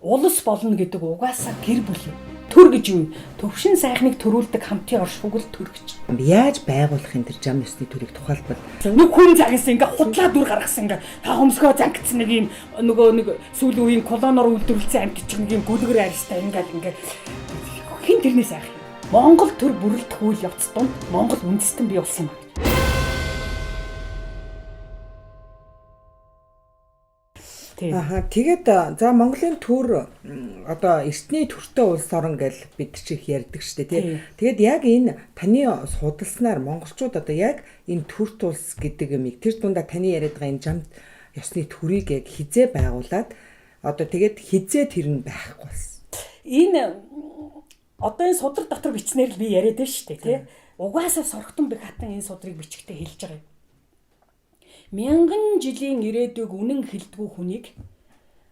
улс болно гэдэг угаасаа гэр бүл юм. Төр гэж юу? Төвшин сайхныг төрүүлдэг хамтын оршихуг л төр гэж. Яаж байгуулахын тэр зам ёсны төрийг тухайлбал нэг хүн загсан ингээ худлаа дүр гаргасан ингээ та хөмсгөө зангидсан нэг юм нэг сүүлийн үеийн колоноор үйлдвэрлэсэн амьтч нэг юм гүлгэр арьстай ингээ хин тэрнээс айх юм. Монгол төр бүрэлдэх үйл явц донд Монгол үндэстэн бий болсон юм. Тэгээд за Монголын төр одоо эртний төртэй улс орн гэж бид чих ярьдаг штэ тий. Тэгээд яг энэ таны судалснаар монголчууд одоо яг энэ төрт улс гэдэг юмыг тэр дундаа таны яриад байгаа энэ замт ёсны төрийг яг хизээ байгуулад одоо тэгээд хизээ тэр нь байхгүй болсон. Энэ одоо энэ судар дотор бичснээр л би яриад байна штэ тий. Угаасаа Сорогтон Бэх хатан энэ судрыг бичгтээ хэлж байгаа юм. Мянган жилийн ирээдүйг үнэн хэлдэггүй хүнийг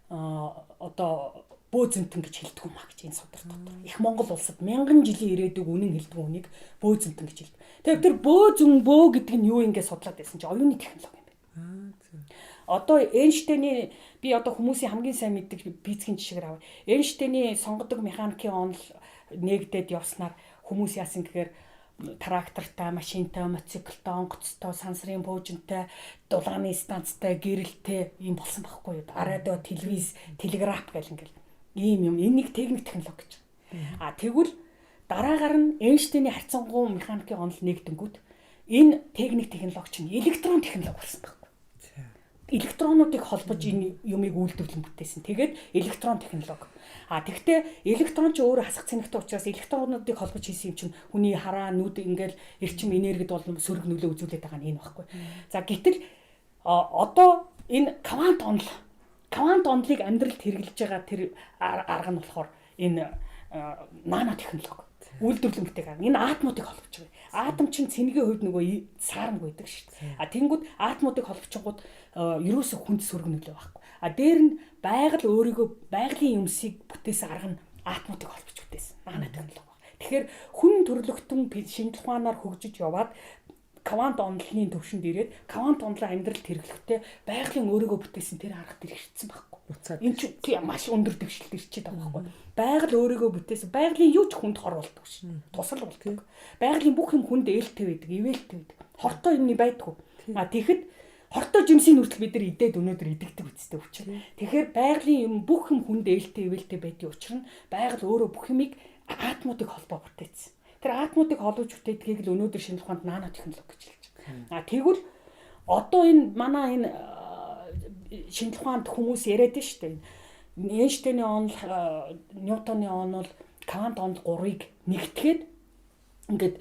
одоо бөөзөнтөн гэж хэлдэг юм а гэж энэ судар дотор. Их Монгол улсад мянган жилийн ирээдүйг үнэн хэлдэггүй хүнийг бөөзөнтөн гэж хэлдэг. Тэгэхээр тэр бөө гэдэг нь юу ингэ судлаад байсан чинь оюуны технологи юм байна. Одоо Эйнштейний би одоо хүмүүсийн хамгийн сайн мэддэг физикийн жишгээр авъя. Эйнштейний сонгодог механикийн онол нээгдээд явснаар хүмүүс яасан гэхээр трактортай, машинтай, мотоциклтай, онгоцтой, сансрын буужинтай, дулааны станцтай, гэрэлтэй юм болсон байхгүй юу? Радио, телевиз, телеграф гэл ингээл ийм юм. Энийг техник технологи гэж. Тэгвэл дараагаар нь Эйнштейний харьцангуй механикийн онол нэгдэнгүүт энэ техник технологи чинь электрон технологи болсон байхгүй. Электронуудыг холбож энэ юмыг үйлдвэрлэн бүтээсэн. Тэгээд электрон технологи. Тэгвэл электрон ч өөрөө хасах цэнэгтэй учраас электронуудыг холбож хийсэн юм чинь хүний хараа нүд ингээл эрчим энергид бол сөрөг нөлөө үзүүлээд байгаа нь энэ баггүй. За гэтэл одоо энэ квант онолыг амьдралд хэрэглэж байгаа тэр арга нь болохоор энэ нано технологи үйлдвэрлэн бүтээх. Энэ атомуудыг холбож байгаа. Атом чинь цэнэгийн хувьд нөгөө саармаг байдаг шүү дээ. Тэнгүүд атомуудыг холбочгоод ерөөсө хүнд сөрөг нөлөө байхгүй. Дээр нь байгалийн юмсыг бүтээсэн арга нь атомуудыг холбож бүтээсэн. Нано технологи. Тэгэхээр хүн төрлөختөн шинжлэх ухаанаар хөгжиж яваад квант онолны төвшөнд ирээд квант онолоо амьдралд хэрэглэхдээ байгалийн өөрийгөө бүтээсэн тэр арга хэрэгжсэн байхгүй. Энэ чинь маш өндөр дэвшилт ирчээд байгаа байхгүй. Байгаль өөрийгөө бүтээсэн байгалийн юу ч хүнд хор болдог ш. Тусал болдог. Байгалийн бүх юм хүнд ээлтэй байдаг, ивэлтэй байдаг. Хортой юмны байдгүй. Тэгэхэд хортой жимсийн хүртэл бид нар идээд өнөөдөр идэгдэг үстэй учраас. Тэгэхээр байгалийн юм бүх юм хүнд ээлтэй, ивэлтэй байдгийн учир нь байгаль өөрөө бүх юмыг атомуудыг холбоо бүтээсэн. Тэр атомуудыг холбож бүтээдгийг л өнөөдөр шинжлэх ухаанд нано технологи гэж хэлж байгаа. Тэгвэл одоо энэ манай энэ шинжлэх ухаанд хүмүүс яриад нь шүү дээ. Эйнштейний онол, Ньютоны онол, квант онол 3-ыг нэгтгэхэд ингээд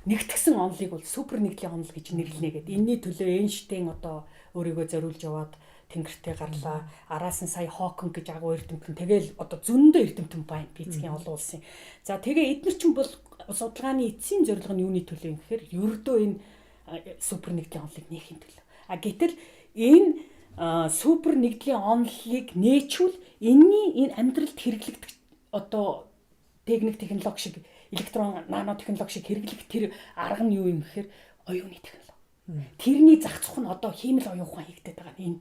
нэгтгсэн онолыг бол супер нэгдлийн онол гэж нэрлэнэ гэдэг. Энэний төлөө Эйнштейн одоо өөрийгөө зориулж яваад тэнгэртээ гарлаа. Араас нь сая Хокинг гэж агуу эрдэмтэн. Тэгэл одоо зөндөө эрдэмтэн байна физикийн олон улсын. За тэгээ эдгээр чинь бол судалгааны эцсийн зорилго нь юуны төлөө юм гэхээр ердөө энэ супер нэгдлийн онолыг нээхийн төлөө. Гэтэл энэ супер нэгдлийн онолыг нээчүүл энэ амьдралд хэрэглэгдэх одоо техник технологи шиг электрон нано технологи шиг хэрэглэх тэр арга нь юу юм гэхээр оюуны технологи. Тэрний зах зах нь одоо хиймэл оюун ухаан хийгдээд байгаа нь энэ.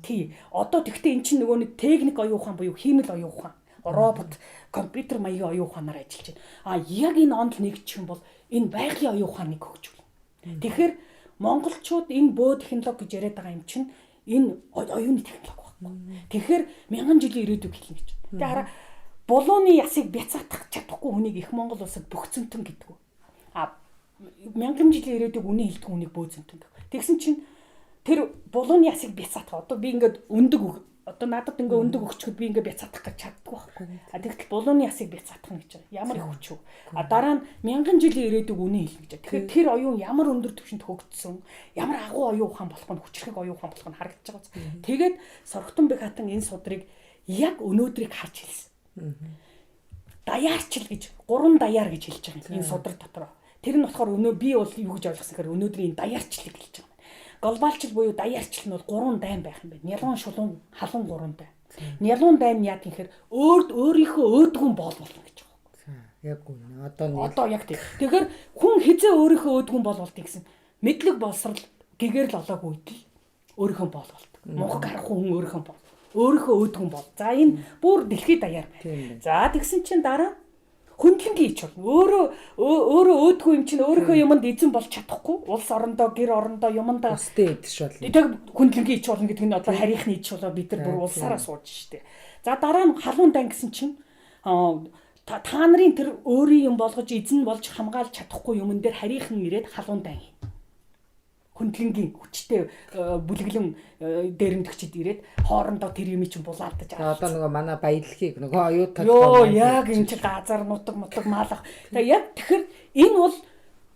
Тий. Одоо тэгтээ эн чинь нөгөө нэг техник оюун ухаан буюу хиймэл оюун ухаан, робот, компьютер маягийн оюун ухаанаар ажиллаж байна. Яг энэ онол нэгдчих юм бол энэ байгалийн оюун ухааныг хөгжүүлнэ. Тэгэхээр монголчууд энэ бөө технологи гэж яриад байгаа юм чинь энэ оюуны технологи байхгүй. Тэгэхээр мянган жилийн ирээдүйг хэлнэ гэж. Тэгээ хараа булууны ясыг бяцаатах чадахгүй хүнийг их Монгол улсад бөхцөнтөн гэдэг. Мянган жилийн ирээдүйг үнэн хэлдэг хүнийг бөөзөнтөн гэх. Тэгсэн чинь тэр булууны ясыг бяцаатах. Одоо би ингээд одоо надад ингээд өндөг өгчөхөд би ингээд бяцаатах гэж чаддгүй байхгүй. Тэгтэл булууны ясыг бяцаатах гэж байна. Ямар их хүч вэ? Дараа нь мянган жилийн ирээдүйг үнэн хэлнэ гэж. Тэгэхээр тэр оюун ямар өндөр түвшинд хөгжсөн, ямар агуу оюун ухаан болох нь хүчрэг оюун ухаан болох нь харагдаж байгаа. Тэгээд Сорогтон Бэх хатан энэ судрыг яг өнөөдрийг харж хэлсэн. Даяарчил гэж 3 даяар гэж хэлж байгаа энэ судар дотор. Тэр нь болохоор би бол юу гэж ойлгосон гэхээр өнөөдрийн даяарчлыг хэлж байгаа. Глобалчил буюу даяарчил нь бол 3 дайн байх юм байна. Нялуун, шулуун, халуун 3 дайн. Нялуун дайн нь яа гэхээр өөрийнхөө өөдгөн болно гэж байгаа. Яг үнэ. Одоо яг тийм. Тэгэхээр хүн хизээ өөрийнхөө өөдгөн болголт гэсэн мэдлэг боловсрал гэгээр л олоогүй үед л өөрийнхөө болголт. Мунх гарах хүн өөрийнхөө бол. Өөрийнхөө өөдгөн бол. За энэ бүр дэлхийд даяар байна. За тэгсэн чинь дараа хүндлэнгийн ич болно. Өөрөө өөдгөө юм чинь өөрийнхөө юмд эзэн болж чадахгүй. Улс орондоо, гэр орондоо юмдаа өстэй идэж болно. Тэг хүндлэнгийн ич болно гэдэг нь одоо харийнхны ич болоо бид нар бүр улсаараа сууж штэ. За дараа нь халуун дан гэсэн чинь та нарын тэр өөрийн юм болгож эзэн болж хамгаалж чадахгүй юмн дээр харийнхан ирээд халуун дан хийн. Хүндлэнгийн хүчтэй бүлэглэн дээрэмдэгчд ирээд хоорондоо тэр юм чинь булаалдаж байгаа. Одоо нөгөө манай баялагийг нөгөө оюут татсан. Яг энэ чи газар нутаг маалах. Тэгээ яг тэгэхээр энэ бол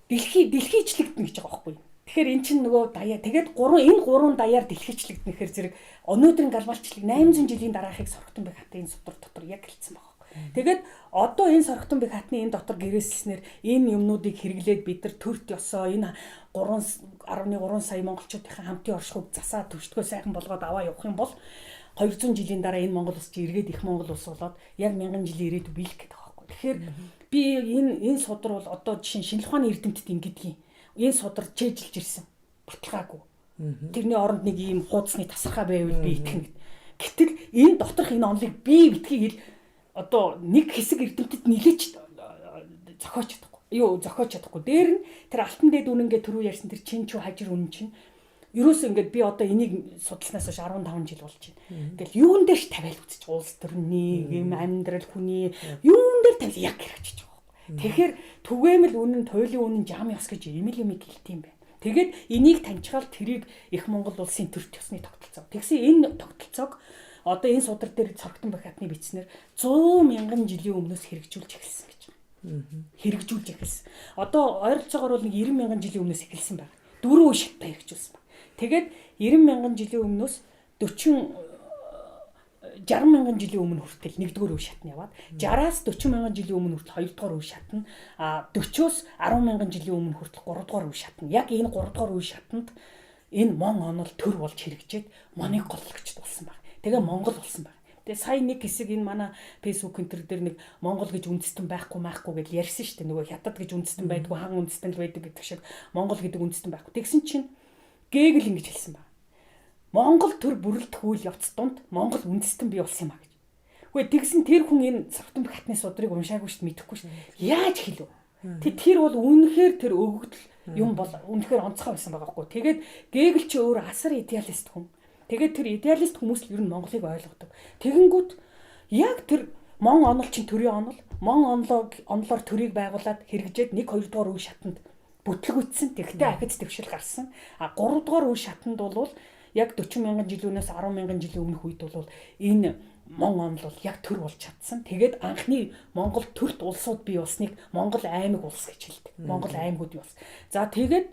дэлхийчлэгдэнэ гэж байгаа байхгүй. Тэгэхээр эн чинь нөгөө даяа тэгээд энэ гурван даяар дэлхийчлэгдэнэ гэхээр зэрэг өнөөдрийн глобалчлаг 800 жилийн дараахыг Сорогтон Бэг хатын энэ судар дотор яг хэлсэн байна. Тэгээд одоо энэ Сорогтон Бэг хатны энэ дотор гэрээсэлснээр энэ юмнуудыг хэрэглээд бид нар төрт ёсоо энэ 3.3 сая монголчуудын хамтын оршихуйг засаа төвчтгөө сайхан болгоод аваа явах юм бол 200 жилийн дараа энэ Монгол улс чи эргээд их Монгол улс болоод яг 1000 жилийн ирээдүйд биелэх гэдэг байгаа байхгүй. Тэгэхээр би энэ судар бол одоо жишээ шинжлэх ухааны эрдэмтэд ингэдгийн энэ судар чэйжилж ирсэн. Баталгаагүй. Тэрний оронд нэг ийм хуудасны тасархаа байвал би итгэнэ. Гэтэл энэ доторх энэ онолыг би битгий одоо нэг хэсэг эрдэмтэд нилээч зохиож чадахгүй. Дээр нь тэр алтан дээд үнэнгээ түрүү ярьсан тэр чин чүү хажир үнэн чинь ерөөсөө ингээд би одоо энийг судалснаас хойш 15 жил болж байна. Ингээл юун дээр ч тавиал үзчих. Улс төрний, юм амьдрал хүний юун дээр тавиал яг хэрэгжиж байгаа байхгүй. Тэгэхээр түгээмэл үнэн, туйлын үнэн, жам ёс гэж юм хэлтийм байна. Тэгээд энийг таньчгаал тэрийг их Монгол улсын төрт ёсны тогтолцоо. Тэгсэн энэ тогтолцоог одоо энэ судар дээр Сорогтон Бэг хатны бичснэр 100 мянган жилийн өмнөөс хэрэгжүүлж эхэлсэн гэж байна. Хэрэгжүүлж эхэлсэн. Одоо ойролцоогоор бол нэг 90 мянган жилийн өмнөөс эхэлсэн байна. 4 үе шаттай хэрэгжүүлсэн байна. Тэгээд 90 мянган жилийн өмнөөс 60 мянган жилийн өмнө хүртэл 1-р үе шат нь яваад 60-аас 40 мянган жилийн өмнө хүртэл 2-р үе шат нь 40-оос 10 мянган жилийн өмнө хүртэл 3-р үе шат нь яг энэ 3-р үе шатанд энэ мон онол төр болж хэрэгжээд моныг голлогчд болсон байна. Тэгээ Монгол болсон байна. Тэгээ сая нэг хэсэг энэ манай Facebook энтер дээр нэг Монгол гэж үндэстэн байхгүй гэж ярьсан шүү дээ. Нөгөө хятад гэж үндэстэн байдгүй хан үндэстэн л байдаг гэдэг шиг Монгол гэдэг үндэстэн байхгүй. Тэгсэн чинь Гээгэл ингэж хэлсэн байна. Монгол төр бүрэлдэх үйл явц донд Монгол үндэстэн бий болсон юм а гэж. Үгүй тэгсэн тэр хүн энэ Сорогтон Бэг хатны судрыг уншаагүй шүү дээ, мэдэхгүй шүү. Яаж хэлв? Тэр бол үнэхээр тэр өгөгдөл юм бол үнэхээр онцгой байсан байгаа хгүй. Тэгээд Гээгэл чи өөр асар идеалист хүн. Тэгээд тэр идеалист хүмүүс л ер нь Монголыг ойлгодог. Тэгэнгүүт яг тэр мон онол чинь төрийн онол, мон онолоор төрийг байгуулад хэрэгжээд 1-2 дугаар үе шатанд бүтлгүүцсэн. Тэгтээ ахиц төвшил гарсан. 3 дугаар үе шатанд бол яг 40 мянган жилүүнээс 10 мянган жилийн өмнөх үед бол энэ мон онол бол яг төр болж чадсан. Тэгээд анхны Монгол төрт улсууд бий болсныг Монгол аймаг улс гэж хэлдэг. Монгол аймагуд бий болсон. За тэгээд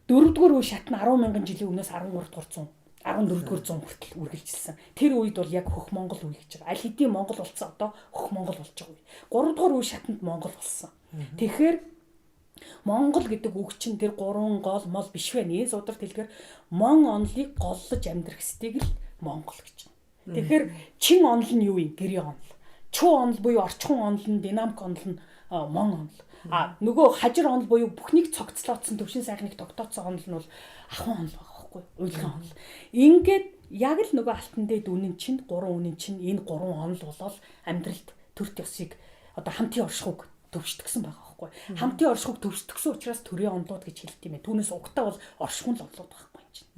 4 дугаар үе шат нь 10 мянган жилийн өмнөөс 14-р зуун хүртэл үргэлжилсэн. Тэр үед бол яг хөх Монгол үе гэж байгаа. Аль хэдийн Монгол болсон одоо хөх Монгол болж байгаа үе. 3 дугаар үе шатанд Монгол болсон. Тэгэхээр Монгол гэдэг үг чинь тэр 3 гол мол биш вэ? Энэ судар хэлгээр мон онолыг голлож амьдрах стыг л Монгол гэж байна. Тэгэхээр чин онол нь юу юм? Гэрийн онол. Чуу онол буюу орчхон онол нь, динамик онол нь мон онол. Нөгөө хажир онол буюу бүхнийг цогцлооцсон төвшин сайхныг тогтооцсон онол нь бол ахын онол байгаа байхгүй юу? Уйлгын онол. Ингээд яг л нөгөө алтан дээд үнэн чинь 3 үнэн чинь энэ 3 онол болол амьдралд төрт ёсыг одоо хамтын оршихуйг төвшдгсөн байгаа байхгүй. Хамтын оршихуйг төвшдгсөн учраас төрийн онолууд гэж хэлдэг юм байна. Түүнээс угтаа бол оршихуйн л онолууд байхгүй юм чинь.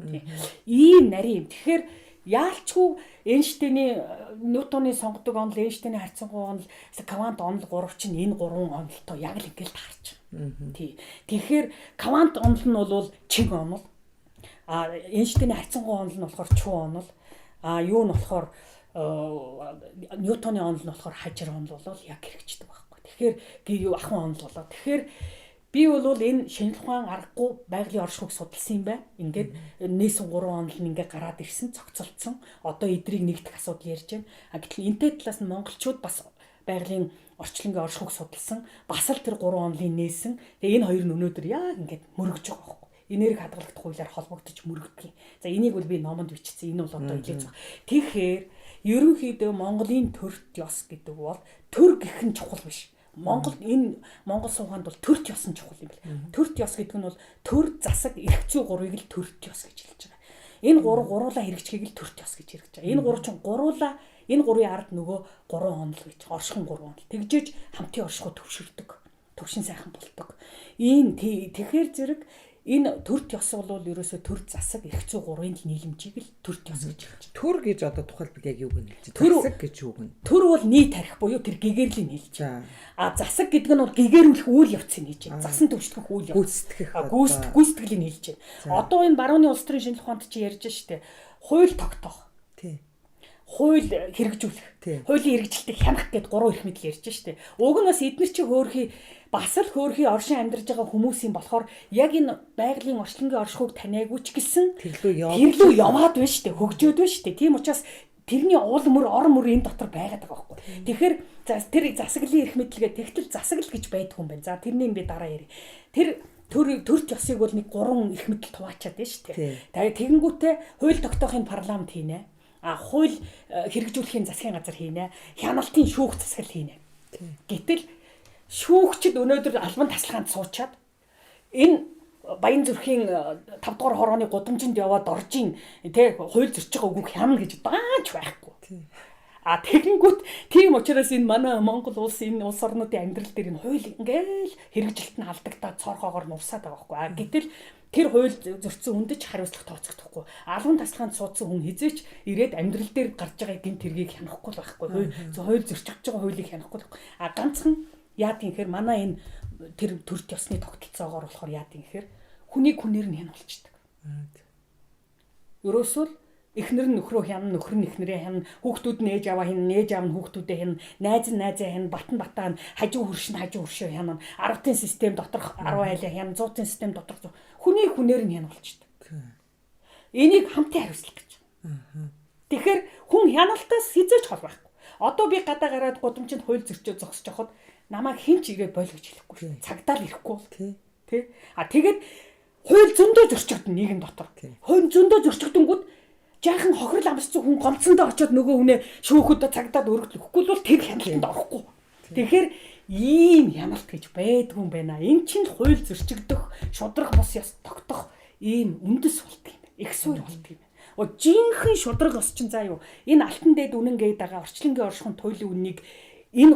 Ийм нарийн юм. Тэгэхээр яалчгүй Эйнштейний Ньютоны сонгодог онол, Эйнштейний харьцангуй онол, квант онол 3 чинь энэ 3 онолтой яг л ингээл таарч байгаа. Тий. Тэгэхээр квант онол нь бол чин онол. Эйнштейний харьцангуй онол нь болохоор чуу онол. Юу нь болохоор Ньютоны онол нь болохоор хажир онол болол яг хэрэгждэг байхгүй. Тэгэхээр ахын онол болоо. Тэгэхээр би бол энэ шинжлэх ухаан аргагүй байгалийн оршихуйг судалсан юм байна. Ингээд нээсэн 3 онол нь ингээд гараад ирсэн, цогцолцсон. Одоо эдрийг нэгдэх асуудал ярьж байна. Гэтэл энтэй талаас нь монголчууд бас байгалийн орчлонгийн оршихуйг судалсан. Бас л тэр 3 онолыг нээсэн. Тэгээ энэ хоёр нь өнөөдөр яг ингээд мөрөгж байгаа байхгүй. Энерги хадгалагдах хуулиар холбогдож мөрөгдөг. За энийг бол би номонд бичсэн. Энэ бол одоо илээж байгаа. Тэгэхээр ерөнхийдөө Монголын төрт ёс гэдэг бол төр гэх нь чухал биш. Монгол суугаанд бол төрт ёс нь чухал юм байна. Төрт ёс гэдэг нь бол төр засаг эрх зүй 3-ыг л төрт ёс гэж хэлж байгаа. Энэ гуруулаа хэрэгжихийг л төрт ёс гэж хэрэгж байгаа. Энэ гурав чинь гуруулаа энэ гурвын ард нөгөө 3 онол гэж оршихын 3 онол. Тэгжээж хамтын оршихуй төвшөрдөг. Төвшин сайхан болдог. Тэгэхээр зэрэг энэ төрт ёс бол ерөөсөө төр засаг эрх зүй 3-ын нийлэмжийг л төрт ёс гэж хэлж байна. Төр гэж одоо тухайлбал яг юу гэнэ? Засаг гэж юу гэнэ? Төр бол нийт тарих буюу тэр гэгэрлийн хэлж байна. Засаг гэдэг нь бол гэгэрүүлэх үйл явцыг хэлж байна. Засан төвшдөх үйл явц. Гүйцэтгэлийн хэлж байна. Одоо энэ барууны улс төрийн шинжилгээ ухаанд чи ярьж штэ. Хууль тогтоох. Тий. Хууль хэрэгжүүлэх. Хуулийн хэрэгжилтийг хянах гэд 3 эрх мэдэл ярьж штэ. Уг нь бас эдгээр чи хөөрхий бас л хөөрхий оршин амьдарж байгаа хүмүүсийн болохоор яг энэ байгалийн орчлонгийн оршихуйг таниагүй ч гэсэн тэрлүү яваад байна штэ. Хөгжөөд байна штэ. Тийм учраас тэрний уул мөр ор мөр энэ дотор байгаад байгаа байхгүй. Тэгэхээр тэр засаглалын эрх мэдлэгээ тэгтэл засаглал гэж байдаг юм байна. За тэрнийг би дараа ярив. Тэр төрт ёсыг бол нэг 3 эрх мэдэл туваачаад байна штэ. Тэгэнгүүтээ хууль тогтоохын парламент хийнэ. Хууль хэрэгжүүлэхийн засгийн газар хийнэ. Хяналтын шүүх засаглал хийнэ. Гэтэл шүүгчд өнөөдөр албан тасалгаанд суучаад энэ Баян зүрхийн 5 дугаар хорооны гудамжинд яваад оржийн хууль зөрчиж байгаа үгүйг хянана гэж дааж байхгүй. Тэгэнгүүт тийм учраас энэ манай Монгол улс энэ улс орнуудын амьдрал дээр энэ хууль ингээл хэрэгжилт нь алдагдаад цорхоогоор нурсаад байгаа байхгүй. Гэтэл тэр хууль зөрчсөн хүнд ч хариуцлага тооцогдохгүй. Албан тасалгаанд суудсан хүн хизээч ирээд амьдрал дээр гарч байгаа гэмт хэргийг хянахгүй байхгүй. Хууль зөрчиж байгаа хуулийг хянахгүй байхгүй. Ганцхан яад юм хэр манай энэ тэр төрт ёсны тогтолцоогоор болохоор яад юм хэр хүнийг хүнээр нь хянуулцдаг. Ерөөсөө эхнэр нь нөхрөө хянана, нөхөр нь эхнэрээ хянана, хүүхдүүд нь ээж аваа хянана, ээж аав нь хүүхдүүдээ хянана, найз нь найзаа хянана, бат нь батаа нь хажуу хөршөө хянана, 10-ын систем доторх 10 айлаа хянана, 100-ын систем доторх хүнийг хүнээр нь хянуулцдаг. Энийг хамтын хариуцлага гэж. Тэгэхээр хүн хяналтаас хизээч хол байхгүй. Одоо би гадаа гараад гудамжинд хууль зөрчөө зогсож явахад намайг хинч ирээд бойл гэж хэлэхгүй. Цагдаа л ирэхгүй бол тий. Тэгээд хууль зөндөө зөрчигдөн нэгэн дотор. Хууль зөндөө зөрчигдөнгүүд жаахан хохирол амсцсан хүн гомцондоо очиод нөгөө хүнээ шүүхэд цагдаад өргөдлөхгүй бол тэр хяналтанд орохгүй. Тэгэхээр ийм хяналт гэж байдгүй юм байна. Энэ чинь хууль зөрчигдөх, шудраг бус ёс тогтох ийм үндэс болт юм. Их суурь болт юм. Жинхэнэ шудраг ёс чинь заа юу. Энэ алтан дээд үнэн гээд байгаа орчлонгийн оршихуйн туйлын үннийг энэ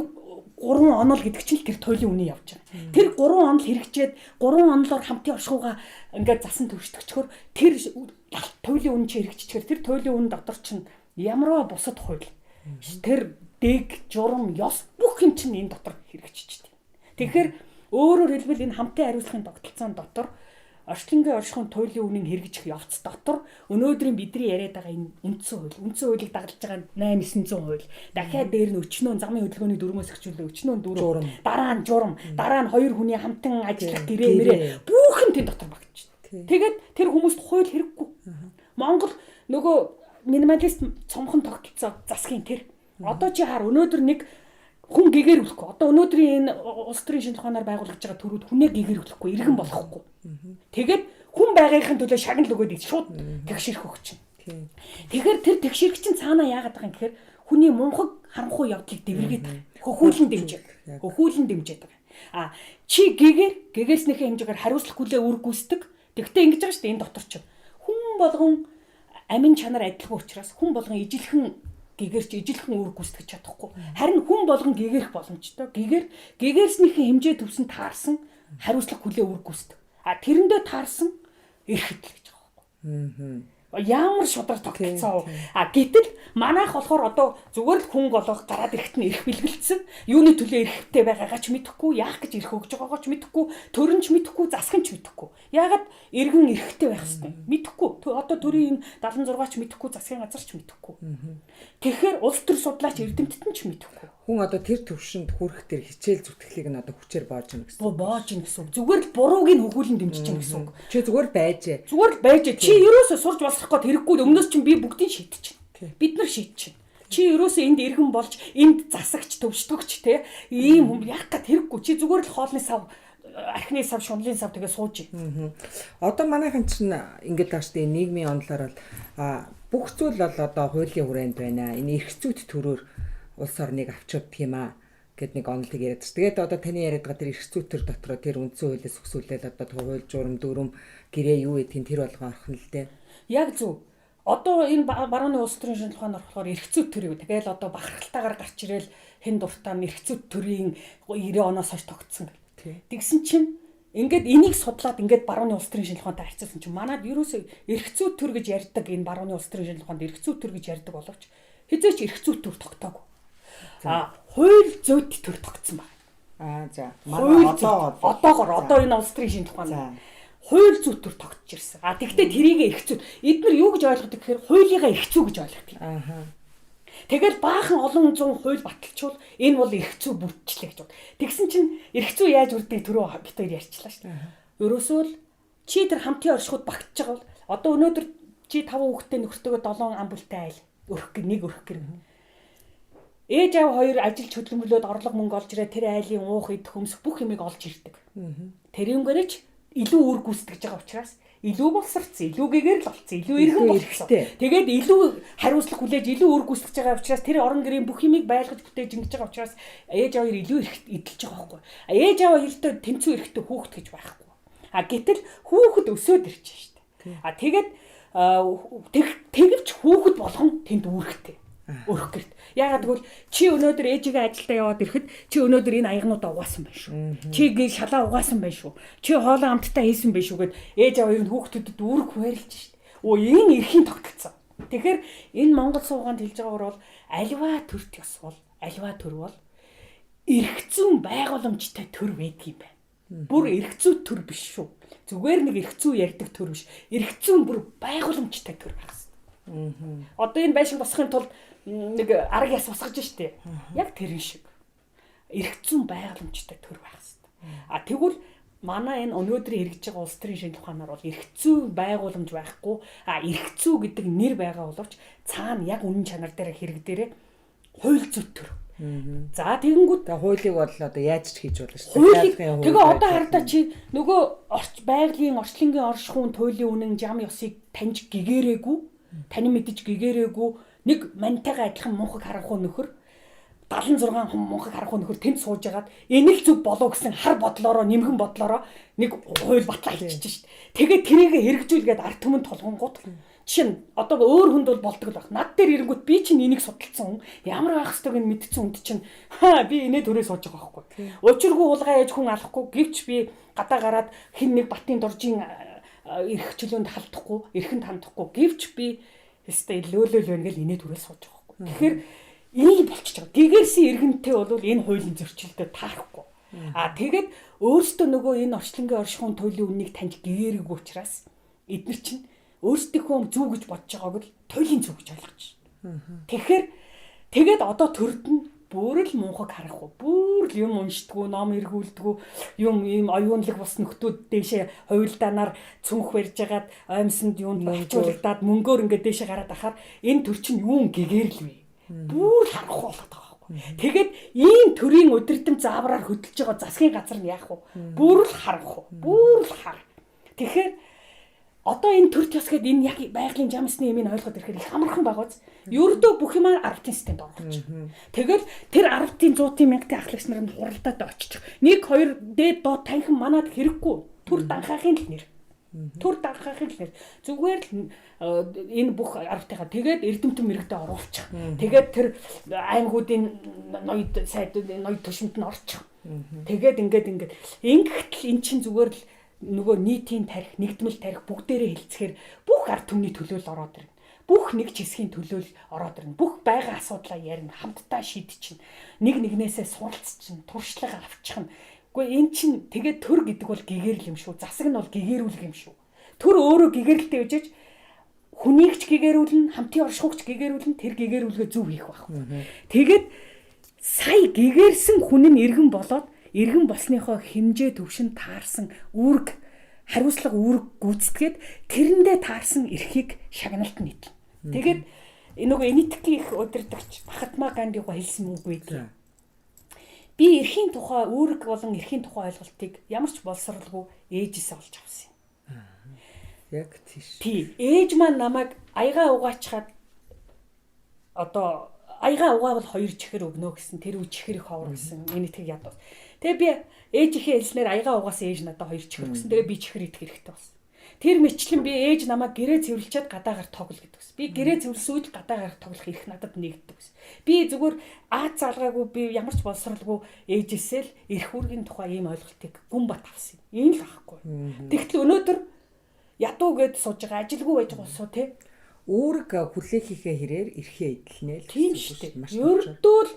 3 онол гэдэг чинь тэр туйлын үнэ явж байгаа. Тэр 3 онол хэрэгжээд 3 онолоор хамтын оршихуйгаа ингээд засан төвшдөгчхөр тэр туйлын үнэ чи хэрэгжчихэр тэр туйлын үнэ дотор чинь ямарваа бусад хууль. Тэр дэг, журам, ёс бүх юм чинь энэ дотор хэрэгжиж байна. Тэгэхээр өөрөөр хэлбэл энэ хамтын хариуцлагын тогтолцоон дотор орчлонгийн оршихуйн туйлын үнийн хэрэгжих явц дотор өнөөдрийн бидний яриад байгаа энэ үндсэн хуулийг дагалж байгаа 8900 хууль. Дахиад дээр нь өчнөө замын хөдөлгөөний дөрмөөс эхжүүлээ өчнөө дөрөв. Дараа нь журам, дараа нь 2 хүний хамтан ажиллах гэрээ бүх юм тэн дотор багтчихсан. Тэгээд тэр хүмүүст хууль хэрэггүй. Монгол нөгөө минималист цомхон тогтолцоо засгийн тэр. Одоо чи хаар өнөөдөр нэг хүн гэгэрүүлэхгүй. Одоо өнөөдрийн энэ улс төрийн шинжилгээ ухаанаар байгуулж байгаа төрүүд хүнээ гэгэрүүлэхгүй, иргэн болохгүй. Тэгээд хүн байгаагийнхын төлөө шагнал өгөөд шууд тэгшэрх өгч чинь. Тэгэхээр тэр тэгшэрх чинь цаанаа яагаад байгаа юм гэхээр хүний мунхаг харанхуй явдлыг дэвэргээд хөхүүлэн дэмжиж байгаа. Чи гэгэрснийхээ хэмжээгээр хариуцлагагүйгээ үр гүйцэтгэг. Тэгвэл ингэж байгаа шүү дээ энэ дотор чинь. Хүн болгон амин чанар адилхан учраас хүн болгон ижилхэн үр гүйцэтгэж чадахгүй. Харин хүн болгон гэгэрх боломжтой. Гэгэрснийхээ хэмжээ төвсөн таарсан хариуцлага хүлээ үр гүйцэтгэв. Тэрэндээ таарсан эрх хэдэл гэж байгаа байхгүй. Ямар шудраг тогтолцоо. Гэтэл манайх болохоор одоо зүгээр л хүн голох гараад ирэхэд нь эрх бэлгэлцсэн. Юуны төлөө эрхтэй байгаагаа ч мэдэхгүй, яах гэж эрх өгж байгаагаа ч мэдэхгүй, төрөн ч мэдэхгүй, засгийн ч мэдэхгүй. Яагаад иргэн эрхтэй байх хэвээр мэдэхгүй. Одоо төрийн 76 ч мэдэхгүй, засгийн газар ч мэдэхгүй. Тэгэхээр улс төр судлаач эрдэмтдэн ч мэдэхгүй. Хүн одоо тэр төвшөнд хүрэх тэр хичээл зүтгэлийг нь одоо хүчээр боож гэнэ гэсэн. Боож гэнэ гэсэн. Зүгээр л бурууг нь хөгүүлэн дэмжиж гэнэ гэсэн. Чи зүгээр байж. Чи ерөөсөө сурж болох гээд хэрэггүй өмнөөс чинь би бүгдийг шийдчихэв. Бид нар шийдчихэв. Чи ерөөсөө энд иргэн болж энд засагч төвшдөгч те ийм юм яах гээд хэрэггүй. Чи зүгээр л хоолны сав архины сав, шунлын сав тэгээ сууж. Одоо манайхан чинь ингэж байгаа шүү дээ. Нийгмийн онолоор бол бүх зүйл бол одоо хуулийн хүрээнд байна. Энэ эрх зүйт төрөөр улс орныг авч явдаг юм аа гэд нэг онолыг яриад байна. Тэгээд одоо таны яриад байгаа тэр эрх зүйт төр дотор тэр үндсэн хуулиас өсвөлээд одоо хууль журам дүрм гэрээ юу гэдгийг тэр болгоо орох нь л дээ. Яг зөв. Одоо энэ барууны улс төрийн шинжилгээнд орохоор эрхцүү төрийг тэгэл одоо бахархалтайгаар гарч ирэл хэн дуртай эрхцүү төрийн 90 оноос хойш тогтсон гэх. Тэгсэн чинь ингээд энийг судлаад ингээд барууны улс төрийн шинжилгээнд харьцуулсан чинь манад ерөөсөө эрхцүү төр гэж ярьдаг энэ барууны улс төрийн шинжилгээнд эрхцүү төр гэж ярьдаг боловч хэзээ ч эрхцүү төр тогтоогүй. Хууль зүйт төр тогтсон байна. За. Манай одоо энэ улс төрийн шинжилгээнд хууль зүйт төр тогтож ирсэн. Тэгвэл тэрийг эрхцүү. Эдгээр юу гэж ойлгодог гэхээр хуулийнхаа эрхцүү гэж ойлгодог. Тэгэл баахан олон зуун хууль баталчвал энэ бол эрхцүү бүрдчлээ гэж бод. Тэгсэн чинь эрхцүү яаж үрдэг төрөө бид хоёр ярьчлаа шүү дээ. Ерөөсөө л чи тэр хамтын оршихуд багтж байгаа бол одоо өнөөдөр чи 5 хүүхэдтэй нөхөртөөгөө 7 ам бүлтэй айл өрөх гэр нэг өрөх гэр. Ээж аав хоёр ажиллаж хөдөлмөрлөөд орлого мөнгө олж ирээ тэр айлын уух идэх хөмсөх бүх юмыг олж ирдэг. Тэрнгээрээ ч илүү үр гүйцэтгэж байгаа учраас илүү боловсрцсан, илүү гэгээр л болцсон, илүү иргэн болцсон. Тэгээд илүү хариуцлага хүлээж илүү үр гүйцэтгэж байгаа учраас тэр орон гэрийн бүх юмыг байлгаж бүтээж ингэж байгаа учраас ээж аав илүү их эдэлж байгаа байхгүй. Ээж аав хоёртой тэнцүү эрэхтэй хүүхэд гэж байхгүй. Гэтэл хүүхэд өсөөд ирж байна шүү дээ. Тэгээд тэгвч хүүхэд болгон тэнд үүрэгтэй. Өрөх гэрт. Яагаад гэвэл чи өнөөдөр ээжигээ ажилдаа яваад ирэхэд чи өнөөдөр энэ аягнуудаа угаасан байх шүү. Чи гээ шалаа угаасан байх шүү. Чи хоолоо амттай хийсэн байх шүү гэд ээж аав хоёр нь хүүхдүүдэд үүрэг хуваарлж шít. Энэ эрхийн тогтолцоо. Тэгэхээр энэ Монгол суугаанд хэлж байгаагаар бол аливаа төрт ёс бол аливаа төр бол эрхцүүн байгууламжтай төр байдаг юм байна. Бүр эрхцүү төр биш шүү. Зүгээр нэг эрхцүү ярьдаг төр биш. Эрхцүүн бүр байгууламжтай төр байх хэрэгтэй. Одоо энэ байшин босхын тулд нэг арга яс босгож штэ. Яг тэрэн шиг. Эрхцүүн байгууламжтай төр байх хэрэгтэй. Тэгвэл манай энэ өнөөдрийн хэрэгжиж байгаа улс төрийн шинжилгээ ухаанаар бол эрхцүү байгууламж байхгүй. Эрхцүү гэдэг нэр байгаа боловч цаана яг үнэн чанар дээр хэрэг дээрээ хууль зүйт төр. За тэгэнгүүт хуулийг бол одоо яаж ч хийж болно шүү дээ. Тэгээ одоо харагдаа чи нөгөө байгалийн орчлонгийн оршихуун туйлын үнэн зам ёсыг таньж гэгэрээгүй, тань мэдж гэгэрээгүй нэг мантайгаа адилхан мунхаг харанхуй нөхөр 76 мунхаг харанхуй нөхөр тэнд сууж агаад энэ л зүг болов гэсэн хар бодлороо нэмгэн бодлороо нэг хууль батлаа хийчихэж шít. Тэгээд тэрийг хэрэгжүүлгээд ард түмэнд толгонгууд чинь одоо өөр хүнд бол болдог л баг. Над дээр ирэнгүүт би чинь энийг судалсан хүн ямар байх ёстойг нь мэдсэн хүнд чинь би инээ төрөө сууж байгаа байхгүй. Учиргүй хулгай ээж хүн алахгүй гэвч би гадаа гараад хин нэг батын дуржийн эрх чөлөөнд халдахгүй, эрхэнд хандахгүй гэвч би өстой лөөлөөл байна гэл инээ төрөө сууж байгаа байхгүй. Тэгэхээр энийг болчихж байгаа. Гэгэрсэн иргэнтэй бол энэ хуулийн зөрчилдөд таарахгүй. Тэгээд өөртөө нөгөө энэ орчлонгийн оршихуун туйлын үннийг таньж гэгэрээгүй учраас эдгээр чинь өөрсдийнхөө зүг гэж бодож байгааг л туйлын зүг гэж ойлгож байна. Тэгэхээр тэгээд одоо төрд нь бүр л мунхаг харахгүй, бүр л юм уншдаггүй, ном эргүүлдэггүй, юм ийм оюунлаг бус нөхдүүд дээшээ хувилдаанаар цүнх барьж агаад аимсанд юунд болчуулагдаад мөнгөөр ингээд дээшээ гараад ахаар энэ төр чинь юун гэгэрэлвэ. Бүр харахгүй болоод байгаа байхгүй. Тэгээд ийм төрийн өдөртөм заавраар хөдөлж байгаа засгийн газар нь яах вэ? Бүр л харахгүй, бүр л хар. Тэгэхээр одоо энэ төр төс гээд энэ яг байгалийн жамсны юмыг ойлгоод ирэхээр их амархан байгааз. Ердөө бүх юм арвтын системд орж. Тэгэл тэр арвтын 100 мянган ахлагч нар нь хуралдаад очиж. 1 2 дээд доод танхим манад хэрэггүй. Төр данхаахын л нэр. Төр данхаахын л нэр. Зүгээр л энэ бүх арвтынхаа тэгээд эрдэмтэн мэрэгдээ оруулчих. Тэгээд тэр аймагуудын ноёд сайд ноёд төшөнд нь орчих. Тэгээд ингээд ингэхдээ эн чинь зүгээр л нөгөө нийтийн тарих, нэгдмэл тарих бүгдээрээ хэлцэхээр бүх ард түмний төлөөл ороод ирнэ. Бүх нэг ч хэсгийн төлөөл ороод ирнэ. Бүх байгаа асуудлаа ярина, хамтдаа шийдчихнэ. Нэг нэгнээсээ суралцчихна, туршлага авчихна. Гэхдээ эн чинь тэгээд төр гэдэг бол гэгэрэл юм шүү. Засаг нь бол гэгэрүүлэг юм шүү. Төр өөрөө гэгэрэлтэй үжиж хүнийг ч гэгэрүүлнэ, хамтын оршихуйч гэгэрүүлнэ, тэр гэгэрүүлгээ зөв хийх байхгүй. Тэгээд сая гэгэрсэн хүн нь иргэн болоод иргэн болсныхоо хэмжээ төвшин таарсан үүрэг хариуцлага үүрэг гүйцэтгээд тэрэндээ таарсан эрхийг шагналт нь нийтлэн. Тэгээд нөгөө энэтхгийн их удирдагч Махатма Гандигаа хэлсэн үг байдаг. Би эрхийн тухай үүрэг болон эрхийн тухай ойлголтыг ямар ч боловсралгүй ээжээсээ олж авсан юм. Яг тийш. Тий, ээж маань намайг аяга угаачаад одоо аяга угаавал 2 чихэр өгнө гэсэн тэр үе чихэр их ховор гэсэн энэтхэг ядуу. Тэгээ би ээжийнхээ хэлснээр аяга угаасан ээж надад 2 чихэр өгсөн. Тэгээ би чихэр идэх хэрэгтэй болсон. Тэр мэтлэн би ээж намайг гэрээ цэвэрлчихэд гадаагаар тоглол гэдэг ус. Би гэрээ цэвэрлсэн үед гадаагаар тоглох эрх надад нэгддэг ус. Би зүгээр Аз залгаагүй би ямар ч боловсралгүй ээжээсээ л эрх үүргийн тухай ийм ойлголтыг гүн бат авсан. Ийм л байхгүй. Тэгтэл өнөөдөр ядуу гэд сууж байгаа ажилгүй байж госоо тий. Үүрэг хүлээхийнхээ хэрээр эрхээ эдэлнэ л. Тийм шүү дээ. Ердөө л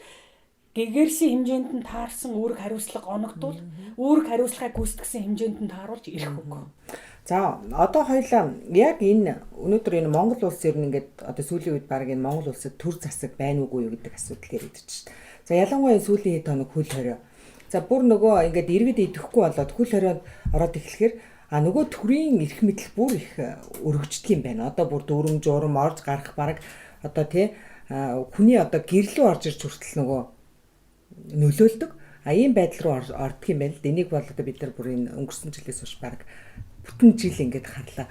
гэгэрсэн хэмжээнд нь таарсан үүрэг хариуцлага оногдвол үүрэг хариуцлагыг гүйцэтгэсэн хэмжээнд нь тааруулж ирэх үг. За одоо хоёлаа яг энэ өнөөдөр энэ Монгол улс ер нь ингээд одоо сүүлийн үед баг энэ Монгол улсад төр засаг байна уугүй юу гэдэг асуудал яригдчих шээ. За ялангуяа сүүлийн хэд хоног хөл хорио. За бүр нөгөө ингээд иргэд идэхгүй болоод хөл хориод ороод эхлэхээр нөгөө төрийн эрх мэдэл бүр их өргөждөг юм байна. Одоо бүр дүрм журм орж гарах баг одоо тий хүний одоо гэрлүү орж ирж хүртэл нөгөө нөлөөлдөг. Ийм байдал руу ордог юм байна л. Энийг бол одоо бид нар бүр энэ өнгөрсөн жилээс хойш баг бүтэн жил ингээд харлаа.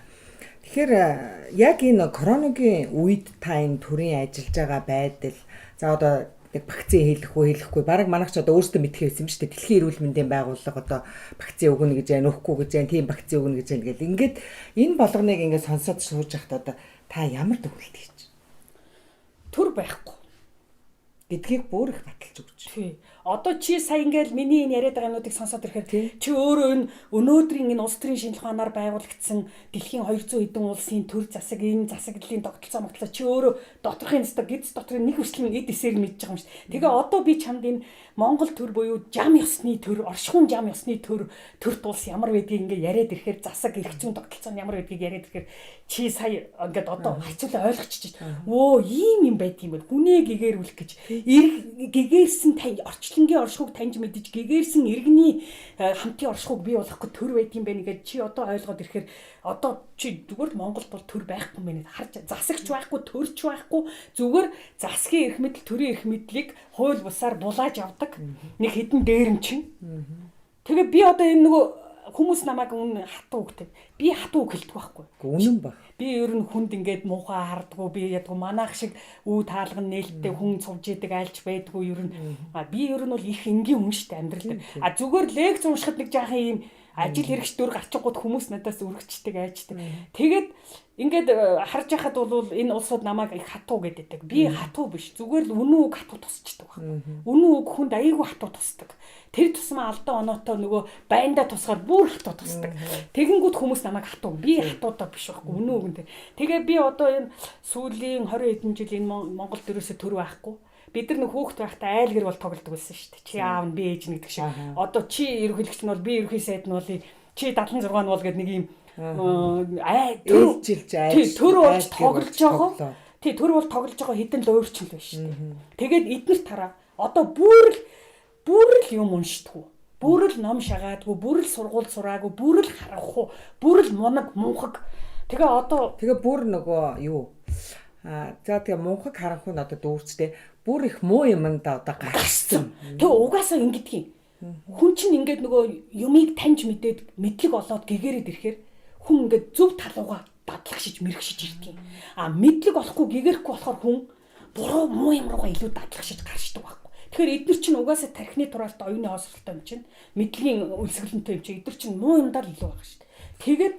Тэгэхээр яг энэ коронавигийн үед та энэ төрийн ажиллаж байгаа байдал за одоо яг вакцин хийхгүй баг манайх ч одоо өөрсдөө мэдэх байсан юм шүү дээ. Дэлхийн эрүүл мэндийн байгууллага одоо вакцин өгнө гэж байна, өгөхгүй гэж байна, тийм вакцин өгнө гэж байна гэл. Ингээд энэ болгоныг ингээд сонсоод сууж байхдаа одоо та ямар төгөлт хийж? Төр байхгүй гэдгийг бүр их баталж өгч. Тий. Одоо чи сая ингээл миний энэ яриад байгаа юмнуудыг сонсоод ирэхээр чи өөрөө энэ өнөөдрийн энэ улс төрийн шинжилгээ ухаанаар байгуулагдсан дэлхийн 200 хэдэн улсын төр засаг энэ засаглалын тогтолцоо мотлоо чи өөрөө доторхын нэстэ гидс доторхын нэг хүчлэн эд эсээр мэдж байгаа юм шүү. Тэгээ одоо би чамд энэ Монгол төр буюу жам ёсны төр, оршихуун жам ёсны төр тулс ямар байдгийг ингээ яриад ирэхээр засаг эрх зүйн тогтолцоо нь ямар байдгийг яриад ирэхээр чи сая ингээд одоо харьцуулаа ойлгочихчих. Өө ийм юм байт юм бол хүнээ гэгэрүүлэх гэж гэгэрсэн орчлонгийн оршихуйг таньж мэдэж гэгэрсэн иргэний хамтын оршихуйг бий болгохгүй төр байт юм байна гэж чи одоо ойлгоод ирэхээр одоо чи зүгээр Монголд бол төр байхгүй юм байна харж засагч байхгүй төрч байхгүй зүгээр засгийн эрх мэдэл төрийн эрх мэдлийг хууль бусаар булааж авдаг нэг хідэн дээрм чин. Тэгээ би одоо энэ нөгөө хүмүүс намайг үнэ хатуу өгдөг. Би хатуу үг хэлдэг байхгүй. Үнэн ба. Би ер нь хүнд ингээд муухай хардггүй би ядгүй манайх шиг үе таалган нээлттэй хүн цувж идэг айлч байдгүй ер нь. Би ер нь бол их энгийн хүн шүү дээ амьдрал. Зүгээр лекц уншихад нэг жаахан ийм ажил хэрэгч дүр гарчихгүйд хүмүүс надаас үргэждэг айждаг. Тэгээд ингээд харж байхад бол энэ улсууд намайг их хатуу гэдэг. Би хатуу биш. Зүгээр л үнэн үг хатуу тусчдаг байна. Үнэн үг хүнд аяйгүй хатуу тусдаг. Тэр тусмаа алдаа оноотоо нөгөө байндаа тусгаар бүр хатуу тусдаг. Тэгэнгүүт хүмүүс намайг хатуу. Би хатуудаа биш байхгүй. Үнэн үгэнтэй. Тэгээ би одоо энэ сүүлийн 20 хэдэн жил энэ Монголд ерөөсө төр байхгүй. Бид нар нэг хүүхэд байхдаа айл гэр бол тоглодог байсан шүү дээ. Чи аав нь би ээж нь гэдэг шиг. Одоо чи ерөнхийлөгч нь бол би ерөнхий сайд нь бол чи 76 нь бол гэдэг нэг юм төр болж тоглож байгаа. Тий төр бол тоглож байгаа хэдэн л өөрчлөл байна шүү дээ. Тэгээд эднэр тараа одоо бүр л юм уншдаггүй. Бүр л ном шагаадгүй, бүр л сургууль сураагүй, бүр л харахгүй, бүр л мунаг мунхаг. Тэгээ бүр нөгөө юу за тэгээ мунхаг харанхуй нь одоо дүүрчтэй бүр их муу юмд одоо гарсан. Тэг угаасаа ингэдэг юм. Хүн чинь ингээд нөгөө юмыг таньж мэдээд мэдлэг олоод гэгэрээд ирэхээр хүн ингээд зөв талууга дадлагшиж мэрэгшиж ирдэг юм. Мэдлэг олохгүй гэгэрхгүй болохоор хүн буруу муу юм руугаа илүү дадлагшиж гарчдаг байхгүй. Тэгэхээр эдгээр чинь угаасаа тархины тураалт оюуны хоосролтой юм чинь мэдлэгийн үлсгэлэнтэй юм чинь эдгээр чинь муу юмдаа л илүү байгаа шүү дээ. Тэгээд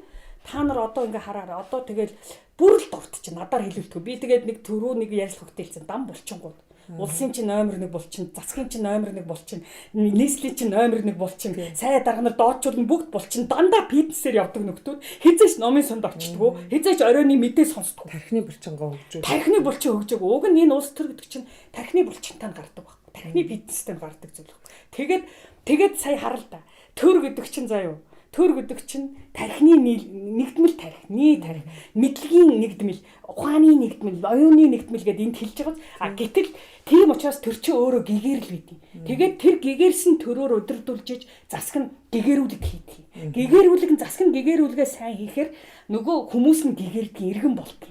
та нар одоо ингээ хараарай. Одоо тэгэл бүр л дуртчих. Надаар хэлүүлдэг. Би тэгээд нэг төрөө нэг ярилцлага хөтэлсэн дам булчингууд. Улсын чинь номер 1 булчин, засгийн чинь номер 1 булчин, нийслэлийн чинь номер 1 булчин, сай дарга нар доочууд нь бүгд булчин. Дандаа фитнесээр явдаг нөхдүүд хизээч номын сонд очтгоо, хизээч оройны мэдээ сонсдгоо. Тархины булчингоо хөгжүүл. Тархины булчин хөгжөөг. Уг нь энэ улс төр гэдэг чинь тархины булчинтай гардаг байхгүй. Тархины фитнестэй гардаг зүйл байхгүй. Тэгээд сая харал та. Төр гэдэг чинь заа юу? Төр гэдэг чинь тархины нэгдмэл тархины тарих, мэдлэгийн нэгдмэл, ухааны нэгдмэл, оюуны нэгдмэл гэдээ энд хэлж байгаа. Гэтэл тийм учраас төр чи өөрөө гэгэрл байдیں۔ Тэгээд тэр гэгэрсэн төрөөр өдөрдүүлжиж засаг нь гэгэрүүлэг хийдэг. Гэгэрүүлэг нь засаг нь гэгэрүүлгээ сайн хийхээр нөгөө хүмүүс нь гэгэрдэг иргэн болдог.